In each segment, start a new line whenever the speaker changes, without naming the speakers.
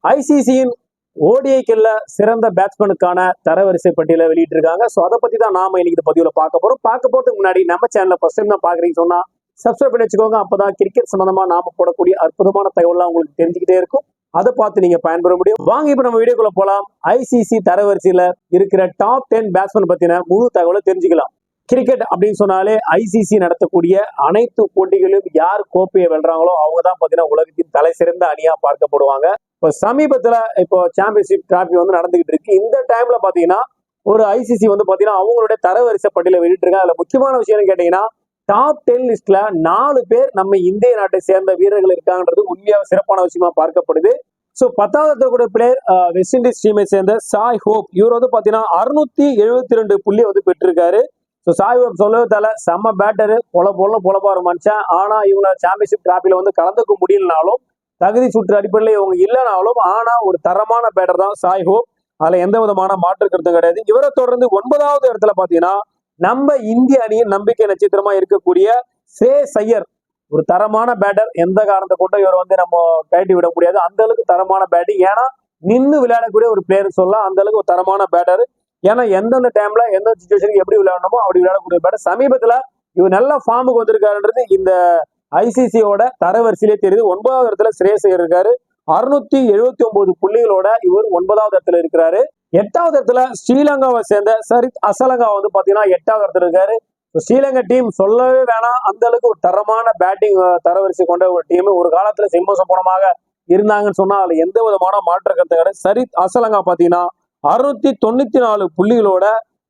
ஐசிசியின் ஓடிஐக்கல்ல சிறந்த பேட்ஸ்மேனுக்கான தரவரிசை பட்டியலை வெளியிட்டிருக்காங்க. ஸோ அதை பத்தி தான் நாம இன்னைக்கு இந்த பதிவில் பார்க்க போறதுக்கு முன்னாடி நம்ம சேனலை ஃபர்ஸ்ட் டைம் தான் பாக்குறீங்க சொன்னா சப்ஸ்கிரைப் பண்ணி வச்சுக்கோங்க. அப்பதான் கிரிக்கெட் சம்பந்தமா நாம போடக்கூடிய அற்புதமான தகவல்லாம் உங்களுக்கு தெரிஞ்சுக்கிட்டே இருக்கும். அதை பார்த்து நீங்க பயன்பெற முடியும். வாங்க இப்ப நம்ம வீடியோக்குள்ள போலாம். ஐசிசி தரவரிசையில இருக்கிற டாப் 10 பேட்ஸ்மேன் பத்தின முழு தகவலை தெரிஞ்சுக்கலாம். கிரிக்கெட் அப்படின்னு சொன்னாலே ஐசிசி நடத்தக்கூடிய அனைத்து போட்டிகளிலும் யார் கோப்பையை வெல்றாங்களோ அவங்க தான் பாத்தீங்கன்னா உலகத்தின் தலை சிறந்த அணியா பார்க்கப்படுவாங்க. இப்போ சமீபத்துல இப்போ சாம்பியன்ஷிப் டிராபி வந்து நடந்துகிட்டு இருக்கு. இந்த டைம்ல பாத்தீங்கன்னா ஒரு ஐசிசி வந்து பாத்தீங்கன்னா அவங்களுடைய தரவரிசை பட்டியலை வெளியிட்டிருக்காங்க. அதுல முக்கியமான விஷயம் கேட்டீங்கன்னா டாப் 10 லிஸ்ட்ல 4 பேர் நம்ம இந்திய நாட்டை சேர்ந்த வீரர்கள் இருக்காங்கன்றது உண்மையாக சிறப்பான விஷயமா பார்க்கப்படுது. ஸோ 10வது கூட பிளேயர் வெஸ்ட் இண்டீஸ் டீமை சேர்ந்த சாய் ஹோப். இவர் வந்து பாத்தீங்கன்னா 672 புள்ளி வந்து பெற்றிருக்காரு. ஸோ சாய் ஹோப் சொல்லுவதால செம்ம பேட்டரு, பொலப்பாரு மனுஷன். ஆனா இவங்க சாம்பியன்ஷிப் டிராபில வந்து கலந்துக்க முடியலனாலும் தகுதி சுற்று அடிப்படையில் இவங்க இல்லைனாலும் ஆனா ஒரு தரமான பேட்டர் தான் சாய் ஹோப். அதுல எந்த விதமான மாற்று கருத்தும் கிடையாது. இவரை தொடர்ந்து 9வது இடத்துல பாத்தீங்கன்னா நம்ம இந்திய அணியின் நம்பிக்கை நட்சத்திரமா இருக்கக்கூடிய ஸ்ரேயஸ் ஐயர். ஒரு தரமான பேட்டர். எந்த காரணத்தை கொண்டு இவர் வந்து நம்ம கழட்டி விட முடியாது. அந்த அளவுக்கு தரமான பேட்டிங். ஏன்னா நின்று விளையாடக்கூடிய ஒரு பிளேயர் சொல்லலாம். அந்த அளவுக்கு ஒரு தரமான பேட்டர். ஏன்னா எந்தெந்த டைம்ல எந்த சுச்சுவேஷனுக்கு எப்படி விளையாடணுமோ அப்படி விளையாடக்கூடிய பேட்டர். சமீபத்துல இவர் நல்ல ஃபார்முக்கு வந்திருக்காருன்றது இந்த ஐசிசியோட தரவரிசையிலே தெரியுது. 9வது இடத்துல ஸ்ரேயஸ் ஐயர் இருக்காரு. 679 புள்ளிகளோட இவர் 9வது இடத்துல இருக்கிறாரு. 8வது இடத்துல ஸ்ரீலங்காவை சேர்ந்த சரித் அசலங்கா வந்து பாத்தீங்கன்னா 8வது இடத்துல இருக்காரு. ஸ்ரீலங்கா டீம் சொல்லவே வேணாம், அந்த அளவுக்கு ஒரு தரமான பேட்டிங் தரவரிசை கொண்ட ஒரு டீம். ஒரு காலத்துல சிம்மசம்பனமாக இருந்தாங்கன்னு சொன்னா அதுல எந்த விதமான மாற்று கருத்து கிடையாது. சரித் அசலங்கா பாத்தீங்கன்னா 694 புள்ளிகளோட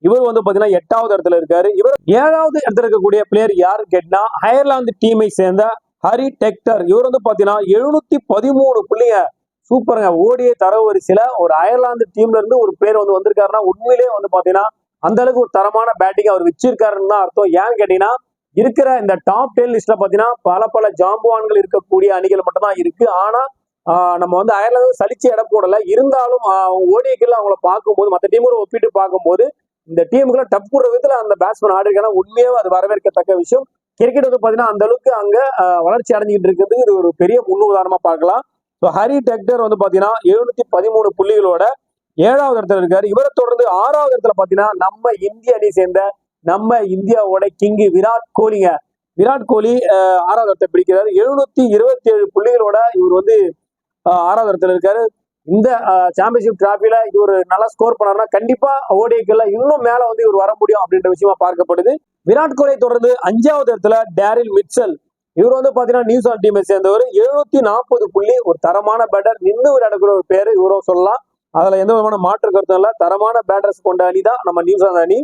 இவர் வந்து பாத்தீங்கன்னா 8வது இடத்துல இருக்காரு. இவர் 7வது இடத்துல இருக்கக்கூடிய பிளேயர் யாருன்னு கேட்டா அயர்லாந்து டீமை சேர்ந்த ஹரி டெக்டர். இவர் வந்து பாத்தீங்கன்னா 713 புள்ளிங்க. சூப்பருங்க. ஓடிஐ தரவரிசையில ஒரு அயர்லாந்து டீம்ல இருந்து ஒரு பிளேயர் வந்து வந்திருக்காருன்னா உண்மையிலேயே வந்து பாத்தீங்கன்னா அந்த அளவுக்கு ஒரு தரமான பேட்டிங் அவர் வச்சிருக்காருன்னு தான் அர்த்தம். ஏன்னு கேட்டீங்கன்னா இருக்கிற இந்த டாப் 10 லிஸ்ட்ல பாத்தீங்கன்னா பல ஜாம்புவான்கள் இருக்கக்கூடிய அணிகள் மட்டும் தான் இருக்கு. ஆனா நம்ம வந்து அயர்லாந்து சலிச்சு இட போடல. இருந்தாலும் ஓடிஐக்கெல்லாம் அவங்கள பார்க்கும்போது மற்ற டீமோட ஒப்பிட்டு பார்க்கும்போது இந்த டீமுக்குள்ள டப்புற விதத்துல அந்த பேட்ஸ்மேன் ஆடிருக்காங்க. உண்மையாவே அது வரவேற்கத்தக்க விஷயம். கிரிக்கெட் வந்து பாத்தீங்கன்னா அந்த அளவுக்கு அங்க வளர்ச்சி அடைஞ்சிட்டு இருக்கிறதுக்கு இது ஒரு பெரிய முன்னுதாரணமா பார்க்கலாம். ஹரி டெக்டர் வந்து பாத்தீங்கன்னா 713 புள்ளிகளோட 7வது இடத்துல இருக்காரு. இவரை தொடர்ந்து 6வது இடத்துல பாத்தீங்கன்னா நம்ம இந்திய அணி சேர்ந்த நம்ம இந்தியாவோட கிங் விராட் கோலிங்க. விராட் கோலி 6வது இடத்தை பிடிக்கிறாரு. 727 புள்ளிகளோட இவர் வந்து 6வது இடத்துல இருக்காரு. இந்த சாம்பியன்ஷிப் டிராபில இவர் நல்லா ஸ்கோர் பண்ணாருன்னா கண்டிப்பா ஓடிஐக்கல்ல இன்னும் மேல வந்து இவர் வர முடியும் அப்படின்ற விஷயமா பார்க்கப்படுது. விராட் கோலியை தொடர்ந்து 5வது இடத்துல டேரில் மிட்சல். இவர் வந்து பாத்தீங்கன்னா நியூசிலாந்து டீமை சேர்ந்தவர். 740 புள்ளி. ஒரு தரமான பேட்டர். நின்று விளையாடக்கூடிய ஒரு பேரு இவரும் சொல்லலாம். அதுல எந்த விதமான மாற்று கருத்தும் இல்ல. தரமான பேட்டர்ஸ் கொண்ட அணி தான் நம்ம நியூசிலாந்து அணி.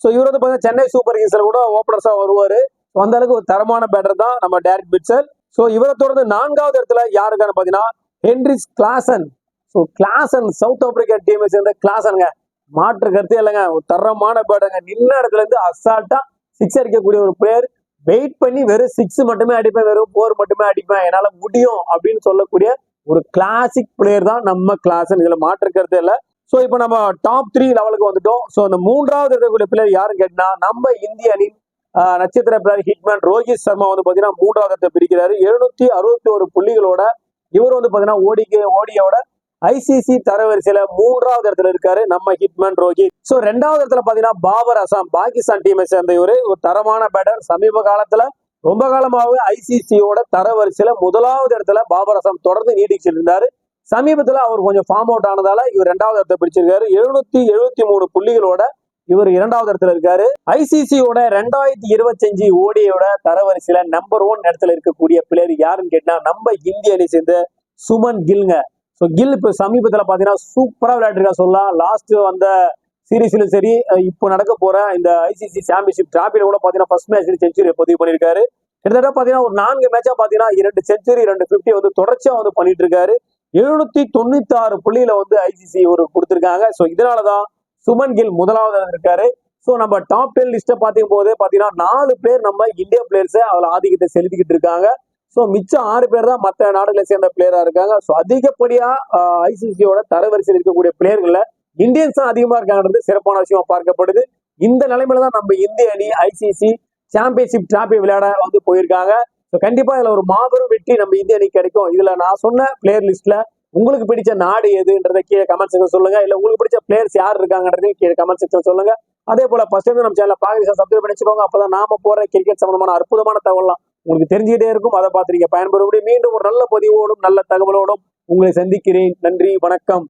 ஸோ இவர் வந்து பாத்தீங்கன்னா சென்னை சூப்பர் கிங்ஸ்ல கூட ஓப்பனர்ஸா வருவாரு. அந்த அளவுக்கு ஒரு தரமான பேட்டர் தான் நம்ம டேரில் மிட்சல். ஸோ இவரை தொடர்ந்து 4வது இடத்துல யாருக்கான பாத்தீங்கன்னா Heinrich Klaasen. So Klaasen south Africa டீமை சேர்ந்த கிளாசனுங்க. மாற்று கருத்தே இல்லைங்க. ஒரு தரமான பேட்டருங்க. நின்ன இடத்துல இருந்து அசால்ட்டா 6 அடிக்கக்கூடிய ஒரு பிளேயர். வெயிட் பண்ணி வெறும் 6 மட்டுமே அடிப்பேன், வெறும் 4 மட்டுமே அடிப்பேன், என்னால முடியும் அப்படின்னு சொல்லக்கூடிய ஒரு கிளாசிக் பிளேயர் தான் நம்ம கிளாசன். இதுல மாற்று கருத்தே இல்லை. ஸோ இப்போ நம்ம டாப் 3 லெவலுக்கு வந்துட்டோம். ஸோ அந்த 3வது இருக்கக்கூடிய பிளேயர் யாருன்னு கேட்டீங்கன்னா நம்ம இந்திய அணி நட்சத்திர பிளேயர் ஹிட்மேன் ரோஹித் சர்மா வந்து பாத்தீங்கன்னா 3வது இடத்தை பிரிக்கிறாரு. 761 புள்ளிகளோட இவர் வந்து பாத்தீங்கன்னா ஓடியோட ஐசிசி தரவரிசையில 3வது இடத்துல இருக்காரு நம்ம ஹிட்மேன் ரோஹித். சோ 2வது இடத்துல பாத்தீங்கன்னா பாபர் அசாம் பாகிஸ்தான் டீமை சேர்ந்த ஒரு தரமான பேட்டர். சமீப காலத்துல ரொம்ப காலமாகவே ஐசிசியோட தரவரிசையில 1வது இடத்துல பாபர் அசாம் தொடர்ந்து நீடிச்சிட்டு இருந்தாரு. சமீபத்துல அவர் கொஞ்சம் ஃபார்ம் அவுட் ஆனதால இவர் 2வது இடத்தை பிடிச்சிருக்காரு. 773 புள்ளிகளோட இவர் 2வது இடத்துல இருக்காரு. ஐசிசியோட 2025 ஓடியோட தரவரிசையில நம்பர் 1 இடத்துல இருக்கக்கூடிய பிளேயர் யாருன்னு கேட்டா நம்ம இந்திய அணி சேர்ந்த சுமன் கில்ங்க. ஸோ கில் இப்போ சமீபத்தில் பார்த்தீங்கன்னா சூப்பராக விளையாட்டுருக்கா சொல்லலாம். லாஸ்ட் வந்த சீரீஸ்லையும் சரி இப்போ நடக்க போற இந்த ஐசிசி சாம்பியன்ஷிப் டிராபில கூட பார்த்தீங்கன்னா ஃபர்ஸ்ட் மேட்ச்ல செஞ்சுரி பதிவு பண்ணியிருக்காரு. கிட்டத்தட்ட பார்த்தீங்கன்னா ஒரு 4 மேட்சா பார்த்தீங்கன்னா 2 செஞ்சுரி 2 50 வந்து தொடர்ச்சியா வந்து பண்ணிட்டு இருக்காரு. 796 புள்ளியில வந்து ஐசிசி ஒரு கொடுத்துருக்காங்க. ஸோ இதனாலதான் சுமன் கில் 1வது இருக்காரு. ஸோ நம்ம டாப் 10 லிஸ்ட்டை பார்க்கும் போதே பார்த்தீங்கன்னா 4 பேர் நம்ம இந்தியா பிளேயர்ஸை அதில் ஆதிக்கத்தை செலுத்திக்கிட்டு இருக்காங்க. ஸோ மிச்சம் 6 பேர் தான் மற்ற நாடுகளை சேர்ந்த பிளேயரா இருக்காங்க. ஸோ அதிகப்படியா ஐசிசியோட தரவரிசையில் இருக்கக்கூடிய பிளேயர்கள்ல இந்தியன்ஸ் தான் அதிகமா இருக்காங்கிறது சிறப்பான விஷயமா பார்க்கப்படுது. இந்த நிலைமையில தான் நம்ம இந்திய அணி ஐசிசி சாம்பியன்ஷிப் டிராபி விளையாட வந்து போயிருக்காங்க. கண்டிப்பா இதுல ஒரு மாபெரும் வெற்றி நம்ம இந்திய அணிக்கு கிடைக்கும். இதுல நான் சொன்ன பிளேயர் லிஸ்ட்ல உங்களுக்கு பிடிச்ச நாடு எதுன்றதை கீழே கமெண்ட் செக்ஷன் சொல்லுங்க. இல்ல உங்களுக்கு பிடிச்ச பிளேயர்ஸ் யார் இருக்காங்கன்றதையும் கீழே கமெண்ட் செக்ஷன் சொல்லுங்க. அதே போல ஃபர்ஸ்ட் டைம் நம்ம சேனலை பாக்குறீங்க சப்ஸ்கிரைப் பண்ணி வச்சுக்கோங்க. அப்பதான் நாம போற கிரிக்கெட் சம்பந்தமான அற்புதமான தகவலாம் உங்களுக்கு தெரிஞ்சுக்கிட்டே இருக்கும். அதை பார்த்து நீங்க பயன்பெற முடியும். மீண்டும் ஒரு நல்ல பதிவோடும் நல்ல தகவலோடும் உங்களை சந்திக்கிறேன். நன்றி, வணக்கம்.